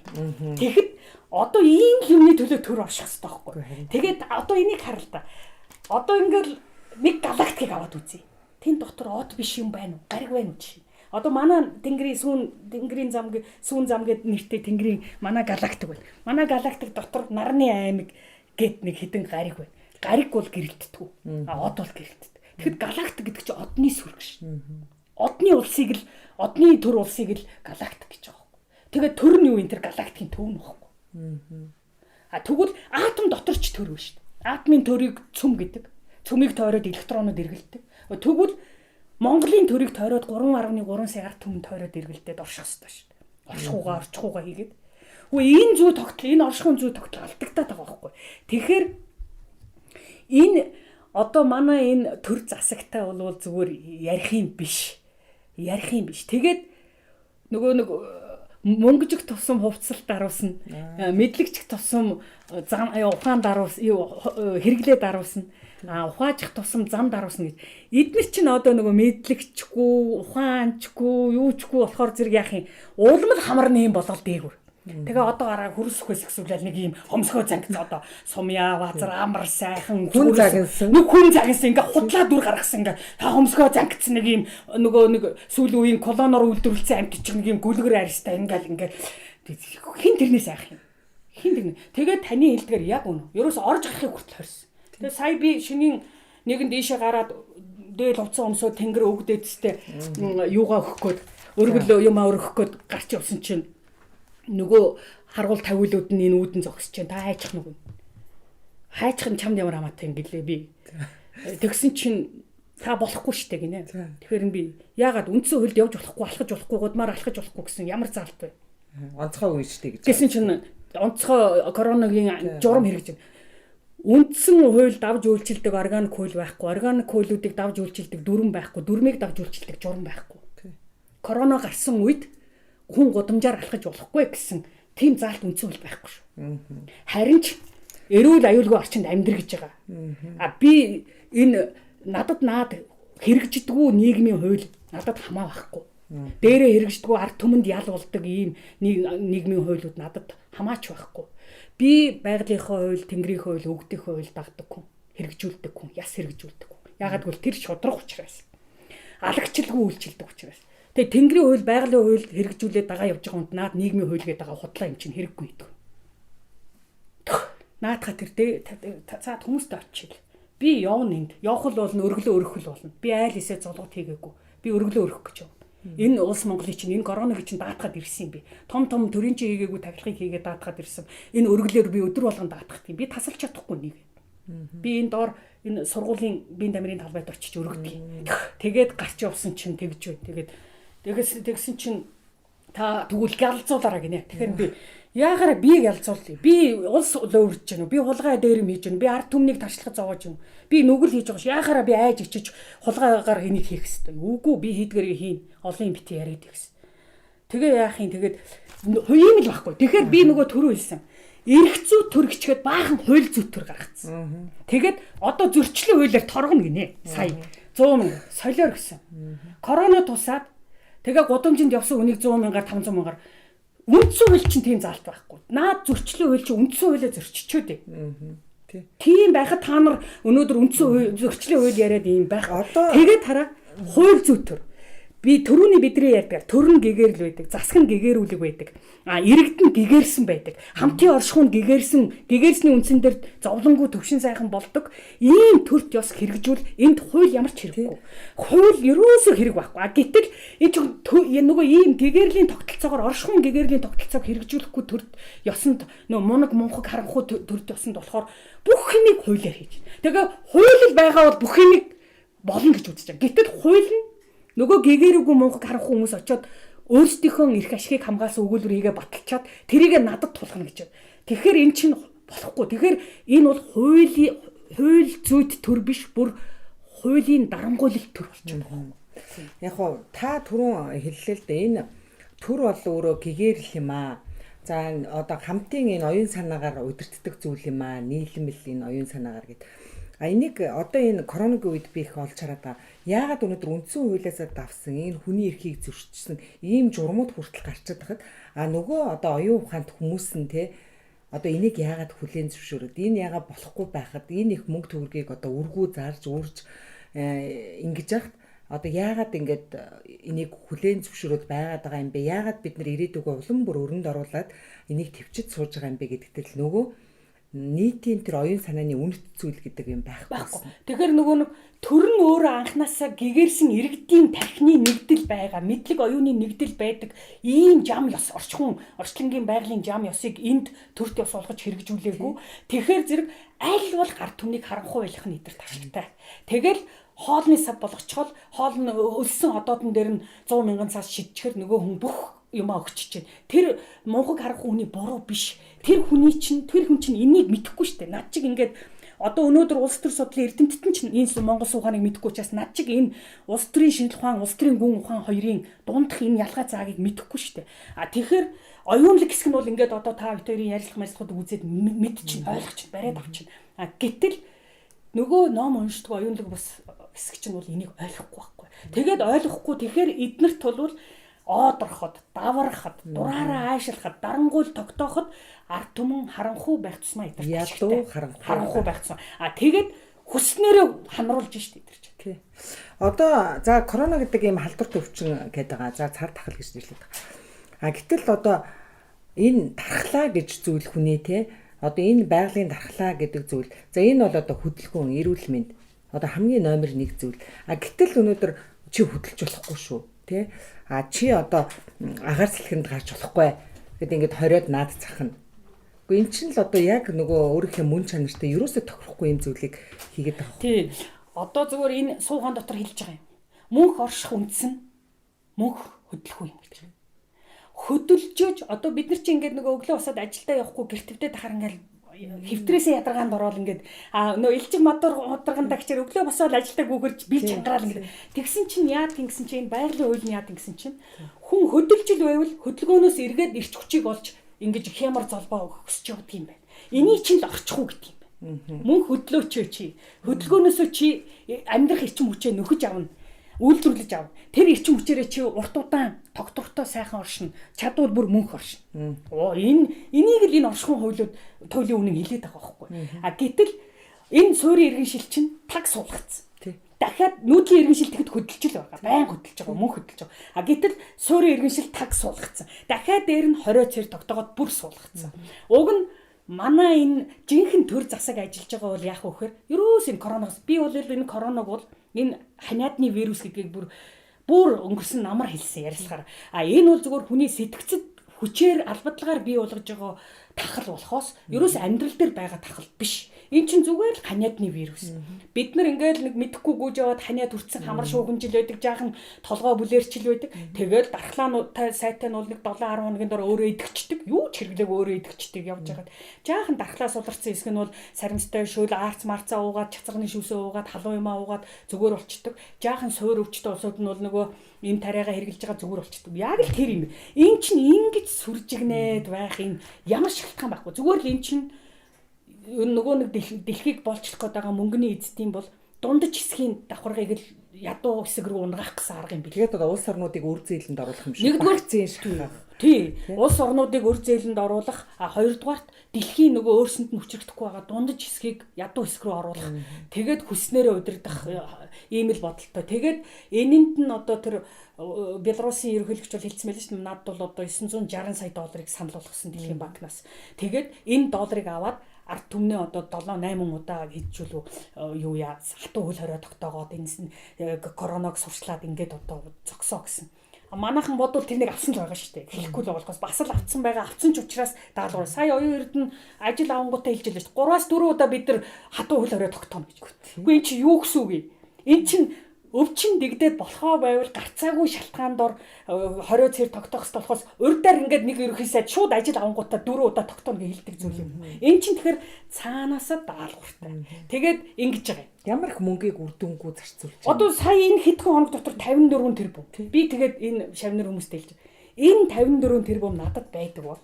Тэгэхэд одоо ийм юмны төлөө төр орших хэрэгтэй байхгүй. Тэгээд одоо энийг харал та. Одоо ингээл нэг галактикийг аваад үзье. Тэн дотор од биш юм байна уу? Гариг байна уу чи? Одоо манай тэнгэрийн зам сүүн зам гэд нэртэй тэнгэрийн манай галактик байна. Манай галактик дотор нарны аймаг гэд нэг хідэн гариг байна. Гариг бол гэрэлтдэггүй. Од бол гэрэлтдэг. Тэгэхэд галактик гэдэг чинь одны сүрэг шин. Одны төр улсыг л галактик гэж байгаа байхгүй. Тэгээд төр нь юу энэ тэр галактикийн төв нь байхгүй. Тэгвэл атом дотор ч төр биш шүү дээ. Атомын төрийг цөм гэдэг. Цөмийг тойроод электронууд эргэлдэг. Тэгвэл Монголын төрийг тойроод 3.3 сая ард түмэн тойроод эргэлдээд орших хэрэгтэй шүү дээ. Орчихуугаа хийгээд. Энэ зүй тогтол, энэ оршихуун зүй тогтол алдагдаад байгаа байхгүй. Тэгэхээр энэ одоо манай энэ төр засагтай бол зүгээр ярих юм биш. Тэгээд нөгөө нэг мөнгөжиг тусам хувцас даруусна, мэдлэгч тусам зам ухаан даруус, хэрэглээ даруусна, ухаачих тусам зам даруусна гэж. Эдгээр чинь одоо нөгөө мэдлэгчгүй, ухаанчгүй, юучгүй болохоор зэрэг яах юм? Улам л хамарны юм болол дээгүр. Тэгээ одоо гараа хөрсөхөөс ихсүүлэл нэг юм хомсгоо зангиц одоо сумья базар амар сайхан хүн загинсан ингээ худлаа дүр гаргасан ингээ та хомсгоо зангиц нэг юм нэг сүүлийн үеийн колоноор үйлдвэрлэсэн амьд чинь нэг юм гүлгэр арьстай ингээ хин тэрнээс айх юм. Тэгээд таны хэлдгээр яг үнэ. Ерөөс орж гарахыг хүртэл хорьсон. Тэгээ сая би шинийн нэгэн дээшээ гараад дээл хувцас өмсөө тэнгэр өгдөөдстэй юугаа өгөх гээд өргөл юмаа өргөх гээд гарч явсан чинь нөгөө харгуул тавиулууд нь энэ үүдэн зогсож чинь та хайчих нүг. Хайчих нь чамд ямар хамаатай юм гэлээ би. Тэгсэн чинь та болохгүй штэ гинэ. Тэгэхээр би яагаад үндсэн хуульд явж болохгүй, алхаж болохгүй, гудмаар алхаж болохгүй гэсэн ямар заалт вэ? Онцгой үн штэ гэж. Гэсэн чинь онцгой коронагийн журам хэрэгжин. Үндсэн хууль давж үйлчилдэг органик хууль байхгүй, органик хуулиудыг давж үйлчилдэг дүрм байхгүй, дүрмийг давж үйлчилдэг журам байхгүй. Корона гарсан үед хүн гудамжаар алхаж болохгүй гэсэн тийм заалт үндсэн хууль байхгүй шүү. Харин ч эрүүл аюулгүй орчинд амьдр гэж байгаа. Би энэ надад хэрэгждэггүй нийгмийн хууль надад хамаа байхгүй. Дээрээ хэрэгждэггүй ард түмэнд ял болдог ийм нийгмийн хуулиуд надад хамаач байхгүй. Би байгалийнхаа хууль, тэнгэрийн хууль, өгдийн хууль дагдаг хүн, хэрэгжүүлдэг хүн, яс хэрэгжүүлдэг хүн. Ягаад гэвэл тэр шудраг учраас. Алагчлалгүй үйлчилдэг учраас. Тэгээ тэнгэрийн хууль, байгалийн хууль хэрэгжүүлээд дагаа явж байгаа хүнд наад нийгмийн хууль гэдэг байгаа худлаа юм чинь хэрэггүй гэдэг. Наадха тэр цаад хүмүүст очил. Би явна энд. Явах л болно, өргөлөө өргөх л болно. Би айл эсээ золгот хийгээгүй. Би өргөлөө өргөх гэж байна. Энэ улс Монголын чинь энэ коронавиг чинь даатгаад ирсэн юм би. Том төрийн чинь хийгээгүй тавилгыг хийгээд даатгаад ирсэн. Энэ өргөлөөр би өдөр болгон даатгах юм. Би тасалж чадахгүй нэг. Би энэ доор энэ сургуулийн биеийн дамирын талбайд очиж өргөдөг. Тэгээд гарч явсан чинь тэгж бай. Тэгсэн чинь та тэгвэл гялцуулаараа гинэ. Тэгэхээр би яагаад би гялцуулъя? Би улс лөөврж гэнэ. Би хулгай дээр юм хийж гэнэ. Би ард түмнийг тарчлахад зовоож юм. Би нүгэл хийж байгаа ш. Яагаад би айж ичиж хулгайгаар энийг хийх хэвээр. Үгүй би хийдгэрийг хийн. Олон юм бити яриад гэсэн. Тэгээ яах юм? Тэгээд ийм л байхгүй. Тэгэхээр би нөгөө түрүү хэлсэн. Эрх зүй төр гिचгээд баахан хууль зүй төр гаргацсан. Тэгээд одоо зөрчлийн хуулиар торгоно гинэ. Сая 100,000 солиор гэсэн. Корона тусаад тэгээ гудамжинд явсан үнийг 100,000-аар 500,000-аар үндсэн хууль чинь тийм заалт байхгүй. Наад зөрчлийн хууль чинь үндсэн хуулиа зөрчичөөд ээ. Тийм байхад та нар өнөөдөр үндсэн хууль зөрчлийн хууль яриад ийм байх. Тэгээд тараа хууль зүй төр. Би төрөүний бидний ярьдаг. Төрн гэгэрл байдаг, засаг нь гэгэрүүлэг байдаг. Иргэд нь гэгэрсэн байдаг. Хамтын оршихуун гэгэрсний үндсэн дээр зовлонгуу төвшин сайхан болдог. Ийм төрт ёс хэрэгжүүл энд хууль ямар ч хэрэггүй. Хууль ерөөсөө хэрэг байхгүй. Гэтэл энэ ч нөгөө ийм гэгэрлийн тогтолцоогоор оршихуун гэгэрлийн тогтолцоог хэрэгжүүлэхгүй төрт ёсонд нөгөө мунхаг харанхуй төрт ёсонд болохоор бүх юмыг хуулиар хийж. Тэгээ хууль байгаа бол бүх юмыг болно гэж үзэж байгаа. Гэтэл хууль нь нөгөө гэгэрүүгүй мунхаг харанхуй хүмүүс очиод өөрсдийнхөө эрх ашигыг хамгаалсан өгүүлбэр хийгээ баталчаад тэрийг надад тулгана гэж байна. Тэгэхээр эн чинь болохгүй. Тэгэхээр энэ бол хууль зүйт төр биш, бүр хуулийн дарангуйлалт төр болчихно. Яг хоо та түрүүн хэллээ л дээ. Энэ төр бол өөрөө гэгэрл юм аа. За одоо хамтын энэ оюун санаагаар удирддаг зүйл юм аа. Нийлэмэл энэ оюун санаагаар гэдэг. Энийг одоо энэ коронавигийн үед би их олж хараад байгаа. Яагаад өнөөдөр үндсэн хуулиас давсан энэ хүний эрхийг зөрчсөн ийм журмууд хүртэл гарчаад байхад нөгөө одоо оюун ухаанд хүмүүс нь те одоо энийг яагаад хүлээн зөвшөөрөд энэ яагаад болохгүй байхад энэ их мөнгө төгрөгийг одоо үргүү зарж үрж ингэж яхад одоо яагаад ингэж энийг хүлээн зөвшөөрөд байгаад байгаа юм бэ? Яагаад бид нар ирээдүгөө улам бүр өрөнд оруулаад энийг төвчөд сууж байгаа юм бэ гэдэгт л нөгөө нийтийн тэр оюун санааны үнэт зүйл гэдэг юм байхгүй. Тэгэхээр нөгөө нэг Төрн өөрөө анханасаа гэгэрсэн иргэдийн тархины нэгдэл байгаа, мэдлэг оюуны нэгдэл байдаг ийм зам ёс, орчлонгийн байгалийн зам ёсыг энд төрт ёс болгож хэрэгжүүлээгүй. Тэгэхээр зэрэг аль бол гар түмнийг харанхуй байлгах нь идэр тархитай. Тэгэл хоолны сав болгочхол хоол нь өлсөн одоодон дээр нь 100 мянган цаас шидчихэр нөгөө хүн бүх юмаа өгчөж чинь. Тэр мунхаг харанхуй хүний буруу биш. Тэр хүн чинь энийг мэдэхгүй штэ. Над чиг ингээд одоо өнөөдөр улс төр судлалын эрдэмтдэн чинь энэ Монгол суугааныг мэдэхгүй учраас над чиг энэ улс төрийн шинжлэх ухаан, улс төрийн гүн ухаан хоёрын дундах энэ ялгаа цаагийг мэдэхгүй штэ. Тэгэхээр оюунлаг хэсэг нь бол ингээд одоо та бүхэн ярилцлага мэдлэгүүд үзээд мэд чинь ойлгож чинь бариад авчин. Гэтэл нөгөө ном уншдаг оюунлаг бас хэсэг чинь бол энийг ойлгохгүй байхгүй. Тэгээд ойлгохгүй тэгэхээр эднэрт бол оодорход, давархад, дураараа аашилхад, дарангуул тогтооход ард түмэн харанхуй байх тусмаа идэрч. Ядуу харанхуй байх тусмаа. Тэгээд хүснээрээ ханруулж штэ идэрч. Тий. Одоо за корона гэдэг ийм халдварт өвчин гэдэг байгаа. За цар тахал гэж нэрлэдэг. Гэтэл одоо энэ тархлаа гэж зүйл хүнээ те одоо энэ байгалийн тархлаа гэдэг зүйл. За энэ бол одоо хөдөлгөөн, эрүүл мэнд. Одоо хамгийн номер 1 зүйл. Гэтэл өнөөдөр чи хөдөлж болохгүй шүү. Тэ чи одоо агаар сэлхэнд гарч болохгүй гэд ингээд хориод наад цахна. Гэхдээ эн чинь л одоо яг нөгөө өөрийнхөө мөн чанартай ерөөсөө тохирохгүй юм зүйлийг хийгээд байгаа. Тий. Одоо зүгээр энэ суугаан дотор хэлж байгаа юм. Мөнх орших үндсэн мөнх хөдөлгөө юм гэдэг. Хөдөлжөөж одоо бид нар чинь ингээд нөгөө өглөө босоод ажилдаа явахгүй гэртвдээ дахаар ингээд хэвтрээсээ ядаргаанд ороод ингээд нөө элчиг моторгон тагчаар өглөө босоод ажилдаа гүгэрж би чангараал ингээд тэгсэн чинь яа гингсэн чинь байгалийн хуулийн яа гингсэн чинь хүн хөдөлж л байвал хөдөлгөөнөөс эргээд ирч хүчийг олж ингээд хямар золбоо өсч явдаг юм байна. Энийг чинь л орчих уу гэдэг юм байна. Мөн хөдлөөч чи хөдөлгөөнөөсөө чи амьдрах эрчим хүчээ нөхөж авна. Үйлдвэрлэж ав. Тэр эрчим хүчээрээ чи урт удаан тогтвортой сайхан оршин, чадвар бүр мөнх оршин. Энийг л энэ оршихуйн туйлын үнэн хэлээд байгаа байхгүй. Гэтэл энэ суурийн иргэн шил чинь таг суулгацсан. Дахиад нүүдлийн иргэн шил тэгэхэд хөдөлж л байгаа. Байн хөдөлж байгаа, мөнх хөдөлж байгаа. Гэтэл суурийн иргэн шил таг суулгацсан. Дахиад дээр нь 20 цэр тогтоогоод бүр суулгацсан. Уг нь манай энэ жинхэнэ төр засаг ажиллаж байгаа бол яах вэ гэхээр ерөөс энэ коронавирус би бол энэ коронавиг бол энэ ханиадны вирус гэдгийг бүр өнгөрсөн намар хэлсэн ярилцлагаар энэ бол зөвхөн хүний сэтгцэд хүчээр албадлагаар бий болгож байгаа тахал болохоос ерөөс амьдрал дээр байгаа тахал биш. Энэ чинь зүгээр л ханиадны вирус. Бид нар ингээд нэг мэдэхгүй гүйж яваад ханиад хүртсэн хамар шуугинжил байдаг, жаахан толгой бүлээрчил байдаг. Тэгээд дархлаануудтай сайтай нь бол нэг 7-10 хоногийн дараа өөрөө идэгчдэг. Юу ч хэрэглээг өөрөө идэгчдэг явж байгаад. Жаахан дархлаа суларсан хэсэг нь бол саримстай шүүл аарц марцаа уугаад, чацганы шүүсээ уугаад, халуун юмаа уугаад зүгээр болчдөг. Жаахан суур өвчтэй улсууд нь бол нөгөө энэ тариагаа хэрглэж байгаа зүгээр болчдөг. Яг л тэр юм. Энэ чинь ингэж сүржигнээд байх энэ ямар шалтгаан байхгүй. Зүгээр л энэ чинь нөгөө нэг дэлхийг болчлох гээд байгаа мөнгөний эзэдийн бол дундаж хэсгийн давхаргыг л ядуу хэсэг рүү унгаах гэсэн арга юм бий. Тэгээд одоо улс орнуудыг үр зээлэнд оруулах юм шиг. Нэгдүгээр зээн шахах. Тий. Улс орнуудыг үр зээлэнд оруулах, хоёрдугаарт дэлхийн нөгөө өөрсөнд нь хүчрэгдэхгүй байгаа дундаж хэсгийг ядуу хэсэг рүү оруулах. Тэгээд хүснээрээ удирдах ийм л бодолтой. Тэгээд энэнд нь одоо тэр Белорусын ерөнхийлөгч бол хэлсэн байл шүү дээ. Надад бол одоо 960 сая долларыг санал болгосон дэлхийн банкнаас. Тэгээд энэ долларыг аваад ард түмнээ одоо 7-8 удаа хийжүүлв юу яа хатуу хөл хорио тогтоогоод энэс нь коронавиг сурчлаад ингээд одоо зогсоо гэсэн. Манайхан бодвол тэрнийг авсан л байгаа шүү дээ. Хэлэхгүй л болохоос бас л авсан байгаа. Авсан ч учраас даалгавар. Сая оюун эрдэнэ ажил авангуудаа хэлж байлаа шүү дээ. 3-4 удаа бид нар хатуу хөл хорио тогтооно гэж. Үгүй эн чи юу гэсэн үг юм? Эн чин өвчин дэгдээд болохоо байвал гарцаагүй шалтгаан дор 20 цэр тогтоох хэрэгтэй болохоос урдаар ингээд нэг ерөнхий сайд шууд ажил авангуудаа 4 удаа тогтооно гэж хэлдэг зүйл юм. Эн чинь тэгэхээр цаанаасаа даалгавартай. Тэгээд ингэж байгаа юм. Ямар их мөнгийг үрдөнгүү зарцуулж байна. Одоо сая энэ хэдхэн хоног дотор 54 тэрбум. Би тэгээд энэ шавнар хүмүүстэй хэлж энэ 54 тэрбум надад байдаг бол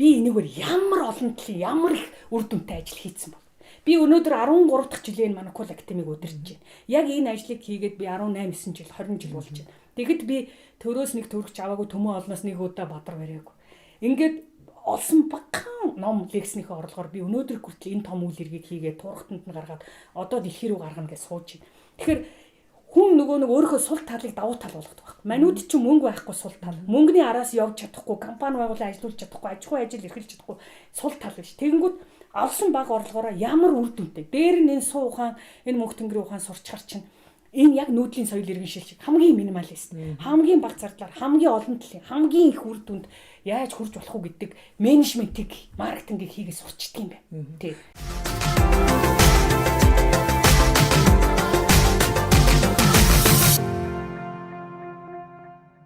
би энийгээр ямар олон талын ямар их үр дүнтэй ажил хийсэн бол. Би өнөөдөр 13 дахь жилийн Манакул академиг удирдах байна. Яг энэ ажлыг хийгээд би 18-9 жил 20 жил болж байна. Тэгэд би төрөөс нэг төгрөгч аваагүй төмөө олноос нэг удаа бадар бариагүй. Ингээд олсон багахан ном лекцнийхээ орлогоор би өнөөдөр хүртэл энэ том үйл хэргийг хийгээд турхтанд нь гаргаад одоо дэлхий рүү гаргана гэж сууж байна. Тэгэхээр хүн нөгөө нэг өөрийнхөө сул талыг давуу тал болгодог байхгүй. Манайд ч мөнгө байхгүй сул тал. Мөнгөний араас явж чадахгүй, компани байгуулалт ажиллуулж чадахгүй, аж ахуй ажил эрхэлж чадахгүй сул тал биш. Тэгэнгүүт авсан баг орлогоороо ямар үр дүнтэй. Дээр нь энэ суу ухаан, энэ мөнх тэнгэрийн ухаан сурчхар чинь энэ яг нүүдлийн соёл иргэншилж хамгийн минималист, хамгийн бага зардлаар, хамгийн олон талын, хамгийн их үр дүнд яаж хүрч болох уу гэдэг менежментийг, маркетингийг хийгээ сурчдаг юм байна. Тий.